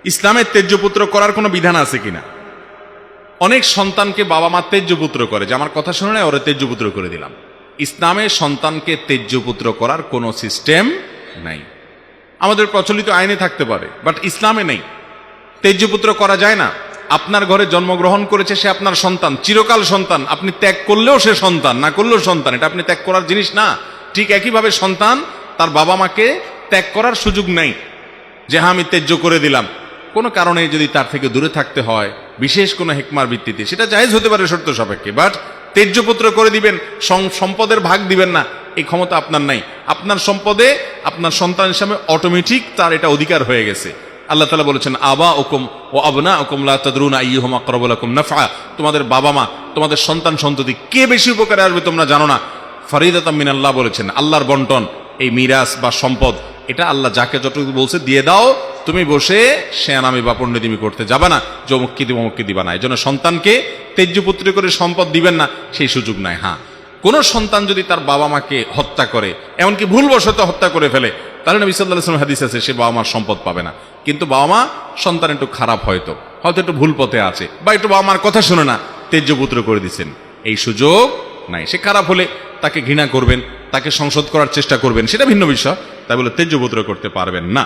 ইসলামের তেজ্যপুত্র করার কোনো বিধান আছে কিনা? অনেক সন্তানকে বাবা মা তেজ্যপুত্র করে, যে আমার কথা শুনে না ওরা তেজ্যপুত্র করে দিলাম। ইসলামে সন্তানকে তেজ্যপুত্র করার কোনো সিস্টেম নাই। আমাদের প্রচলিত আইনে থাকতে পারে, বাট ইসলামে নেই। তেজ্যপুত্র করা যায় না। আপনার ঘরে জন্মগ্রহণ করেছে, সে আপনার সন্তান, চিরকাল সন্তান। আপনি ত্যাগ করলেও সে সন্তান, না করলেও সন্তান। এটা আপনি ত্যাগ করার জিনিস না। ঠিক একইভাবে সন্তান তার বাবা মাকে ত্যাগ করার সুযোগ নেই যে হ্যাঁ আমি ত্যায্য করে দিলাম। কোনো কারণে যদি তার থেকে দূরে থাকতে হয়, বিশেষ কোনো হেকমার ভিত্তিতে, সেটা জায়েজ হতে পারে শর্ত সাপেক্ষে। বাট তেজ্যপুত্র করে দিবেন, সম্পদের ভাগ দিবেন না, এই ক্ষমতা আপনার নাই। আপনার সম্পদে আপনার সন্তান হিসাবে অটোমেটিক তার এটা অধিকার হয়ে গেছে। আল্লাহ তাআলা বলেছেন আবা ওকুম ও আবনা ওকুম লা তাদরুনা আইয়ুহুম আকরাবু লাকুম নাফআ। তোমাদের বাবা মা, তোমাদের সন্তান সন্ততি কে বেশি উপকারে আসবে তোমরা জানো না। ফরিদাতাম মিনাল্লাহ বলেছেন, আল্লাহর বন্টন। এই মিরাস বা সম্পদ এটা আল্লাহ যাকে যতটুকু বলছে দিয়ে দাও। তুমি বসে শেয়ানামি বা পণ্ডিতিমি করতে যাবে না যে অমুককে দিব অমুককে দিবা না। এই জন্য সন্তানকে তেজ্যপুত্র করে সম্পদ দিবেন না, সেই সুযোগ নাই। হ্যাঁ, কোন সন্তান যদি তার বাবা মাকে হত্যা করে, এমনকি ভুলবশত হত্যা করে ফেলে, তাহলে নবী সাল্লাল্লাহু আলাইহি ওয়াসাল্লাম হাদিস আছে সে বাবা মার সম্পদ পাবে না। কিন্তু বাবা মা সন্তান একটু খারাপ, হয়তো একটু ভুল পথে আছে, বা একটু বাবা মার কথা শুনে না, তেজ্যপুত্র করে দিচ্ছেন, এই সুযোগ নাই। সে খারাপ হলে তাকে ঘৃণা করবেন, তাকে সংশোধ করার চেষ্টা করবেন, সেটা ভিন্ন বিষয়। তাই বলে তেজ্যপুত্র করতে পারবেন না।